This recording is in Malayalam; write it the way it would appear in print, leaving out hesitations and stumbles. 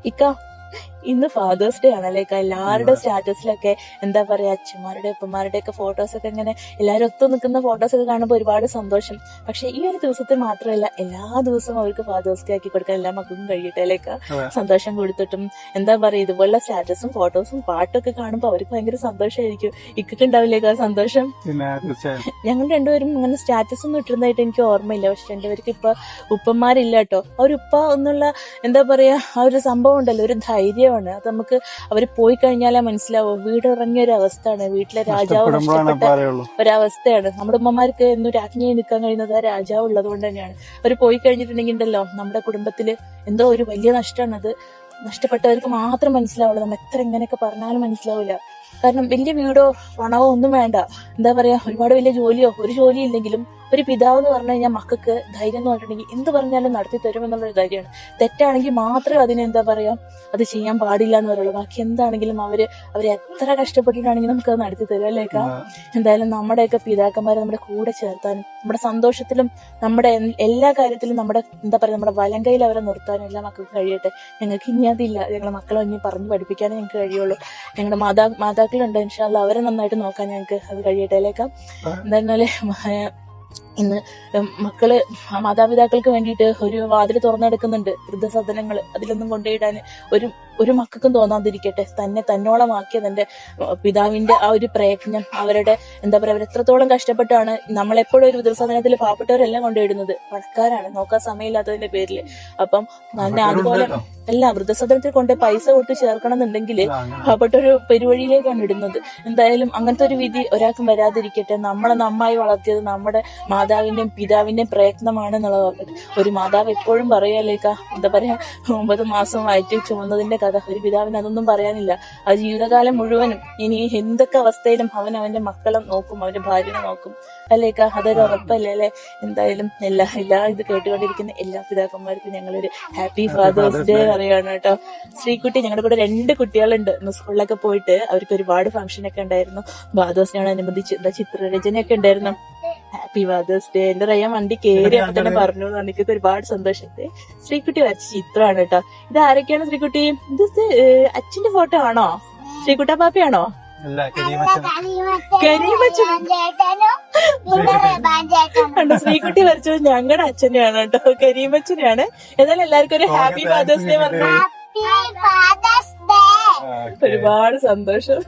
ഇക്ക ഇന്ന് ഫാദേഴ്സ് ഡേ ആണല്ലേ. എല്ലാവരുടെ സ്റ്റാറ്റസിലൊക്കെ എന്താ പറയാ, അച്ഛന്മാരുടെ അപ്പന്മാരുടെ ഒക്കെ ഫോട്ടോസ് ഒക്കെ ഇങ്ങനെ എല്ലാവരും ഒത്തു നിൽക്കുന്ന ഫോട്ടോസ് ഒക്കെ കാണുമ്പോൾ ഒരുപാട് സന്തോഷം. പക്ഷെ ഈ ഒരു ദിവസത്തിൽ മാത്രമല്ല, എല്ലാ ദിവസവും അവർക്ക് ഫാദേഴ്സ് ഡേ ആക്കി കൊടുക്കാൻ എല്ലാ മക്കൾക്കും കഴിയട്ടെ അല്ലേക്ക. സന്തോഷം കൊടുത്തിട്ടും എന്താ പറയാ, ഇതുപോലുള്ള സ്റ്റാറ്റസും ഫോട്ടോസും പാട്ടൊക്കെ കാണുമ്പോൾ അവർക്ക് ഭയങ്കര സന്തോഷമായിരിക്കും. ഇക്കൊക്കെ ഉണ്ടാവില്ലേക്കാ സന്തോഷം? ഞങ്ങൾ രണ്ടുപേരും അങ്ങനെ സ്റ്റാറ്റസ് ഒന്നും ഇട്ടിരുന്നതായിട്ട് എനിക്ക് ഓർമ്മയില്ല. പക്ഷെ രണ്ടുപേർക്ക് ഇപ്പൊ ഉപ്പന്മാരില്ല കേട്ടോ. അവരുപ്പ എന്നുള്ള എന്താ പറയാ, ആ ഒരു സംഭവം ഉണ്ടല്ലോ, ഒരു ധൈര്യമാണ്. അത് നമുക്ക് അവര് പോയി കഴിഞ്ഞാലേ മനസ്സിലാവും. വീട് ഇറങ്ങിയ ഒരു അവസ്ഥയാണ്, വീട്ടിലെ രാജാവ് നഷ്ടപ്പെട്ട ഒരവസ്ഥയാണ്. നമ്മുടെ ഉമ്മമാർക്ക് എന്നും രാജ്ഞിയായി നിൽക്കാൻ കഴിയുന്നത് ആ രാജാവ് ഉള്ളത് കൊണ്ട് തന്നെയാണ്. അവര് പോയി കഴിഞ്ഞിട്ടുണ്ടെങ്കിൽ ഉണ്ടല്ലോ, നമ്മുടെ കുടുംബത്തില് എന്തോ ഒരു വലിയ നഷ്ടമാണ്. അത് നഷ്ടപ്പെട്ടവർക്ക് മാത്രം മനസ്സിലാവുള്ളൂ. നമ്മൾ എത്ര എങ്ങനെയൊക്കെ പറഞ്ഞാലും മനസ്സിലാവില്ല. കാരണം വലിയ വീടോ പണമോ ഒന്നും വേണ്ട, എന്താ പറയാ, ഒരുപാട് വലിയ ജോലിയോ ഒരു ജോലി ഇല്ലെങ്കിലും ഒരു പിതാവ് എന്ന് പറഞ്ഞു കഴിഞ്ഞാൽ മക്കൾക്ക് ധൈര്യം എന്ന് പറഞ്ഞിട്ടുണ്ടെങ്കിൽ എന്ത് പറഞ്ഞാലും നടത്തി തരുമെന്നുള്ളൊരു ധൈര്യമാണ്. തെറ്റാണെങ്കിൽ മാത്രമേ അതിന് എന്താ പറയാ, അത് ചെയ്യാൻ പാടില്ല എന്ന് പറയുള്ളൂ. ബാക്കി എന്താണെങ്കിലും അവര് എത്ര കഷ്ടപ്പെട്ടിട്ടാണെങ്കിലും നമുക്കത് നടത്തി തരും അല്ലേക്കാ. എന്തായാലും നമ്മുടെയൊക്കെ പിതാക്കന്മാരെ നമ്മുടെ കൂടെ ചേർത്താനും നമ്മുടെ സന്തോഷത്തിലും നമ്മുടെ എല്ലാ കാര്യത്തിലും നമ്മുടെ എന്താ പറയാ, നമ്മുടെ വലം കയ്യിൽ അവരെ നിർത്താനും എല്ലാ മക്കൾക്ക് കഴിയട്ടെ. ഞങ്ങൾക്ക് ഇനി അതില്ല, ഞങ്ങളെ മക്കളെ ഇനി പറഞ്ഞു പഠിപ്പിക്കാനേ ഞങ്ങൾക്ക് കഴിയുള്ളൂ. ഞങ്ങളുടെ മാതാക്കളുണ്ട്, ഇൻഷാ അല്ലാഹ് അവരെ നന്നായിട്ട് നോക്കാൻ ഞങ്ങൾക്ക് അത് കഴിയട്ടെ അല്ലേക്കാ. എന്തായാലും ഇന്ന് മക്കള് മാതാപിതാക്കൾക്ക് വേണ്ടിയിട്ട് ഒരു വാതിൽ തുറന്നെടുക്കുന്നുണ്ട്, വൃദ്ധസദനങ്ങൾ. അതിലൊന്നും കൊണ്ടുപോയിടാന് ഒരു മക്കൾക്കും തോന്നാതിരിക്കട്ടെ. തന്നോളമാക്കിയ തന്റെ പിതാവിന്റെ ആ ഒരു പ്രയത്നം, അവരുടെ എന്താ പറയാ, അവരെത്രത്തോളം കഷ്ടപ്പെട്ടാണ്. നമ്മളെപ്പോഴും ഒരു വൃദ്ധസദനത്തിൽ പാവപ്പെട്ടവരെല്ലാം കൊണ്ടുപോയിടുന്നത് പണക്കാരാണ്, നോക്കാൻ സമയമില്ലാത്തതിന്റെ പേരില്. അപ്പം തന്നെ അതുപോലെ അല്ല, വൃദ്ധസദനത്തിൽ കൊണ്ട് പൈസ കൊടുത്ത് ചേർക്കണം എന്നുണ്ടെങ്കിൽ പാവപ്പെട്ട ഒരു പെരുവഴിയിലേക്കാണ് ഇടുന്നത്. എന്തായാലും അങ്ങനത്തെ ഒരു വിധി ഒരാൾക്കും വരാതിരിക്കട്ടെ. നമ്മളെ നന്നായി വളർത്തിയത് നമ്മുടെ മാതാവിന്റെയും പിതാവിന്റെയും പ്രയത്നമാണ് എന്നുള്ളത് ഒരു മാതാവ് എപ്പോഴും പറയാലേക്കാ. എന്താ പറയാ, 9 മാസം വയറ്റിൽ ചുമന്നതിന്റെ കഥ ഒരു പിതാവിന് അതൊന്നും പറയാനില്ല. ആ ജീവിതകാലം മുഴുവനും ഇനി എന്തൊക്കെ അവസ്ഥയിലും അവൻ അവന്റെ മക്കളെ നോക്കും, അവന്റെ ഭാര്യനെ നോക്കും അല്ലേക്കാ. അതൊരു ഉറപ്പല്ലേ അല്ലെ. എന്തായാലും എല്ലാ ഇത് കേട്ടുകൊണ്ടിരിക്കുന്ന എല്ലാ പിതാക്കന്മാർക്കും ഞങ്ങളൊരു ഹാപ്പി ഫാദേഴ്സ് ഡേ പറയാണ് കേട്ടോ. ശ്രീകുട്ടി, ഞങ്ങളുടെ കൂടെ 2 കുട്ടികളുണ്ട്. ഇന്ന് സ്കൂളിലൊക്കെ പോയിട്ട് അവർക്ക് ഒരുപാട് ഫംഗ്ഷൻ ഒക്കെ ഉണ്ടായിരുന്നു. ഫാദേഴ്സിനോടനുബന്ധിച്ച് ചിത്രരചനയൊക്കെ ഉണ്ടായിരുന്നു. Happy father's day. എന്റെ റയ്യാൻ വണ്ടി കയറി അപ്പൊ തന്നെ പറഞ്ഞു. എനിക്കൊക്കെ ഒരുപാട് സന്തോഷത്തെ. ശ്രീകുട്ടി വരച്ച ചിത്രമാണ് കേട്ടോ. ഇത് ആരൊക്കെയാണ് ശ്രീകുട്ടി? ഇത് അച്ഛന്റെ ഫോട്ടോ ആണോ? ശ്രീകുട്ട പാപ്പയാണോ? ശ്രീകുട്ടി വരച്ചത് ഞങ്ങളുടെ അച്ഛനെയാണ് കേട്ടോ, കരീമച്ചനെയാണ്. ഏതായാലും എല്ലാവർക്കും ഒരു ഹാപ്പി ഫാദേഴ്സ് ഡേ പറഞ്ഞു. ഒരുപാട് സന്തോഷം.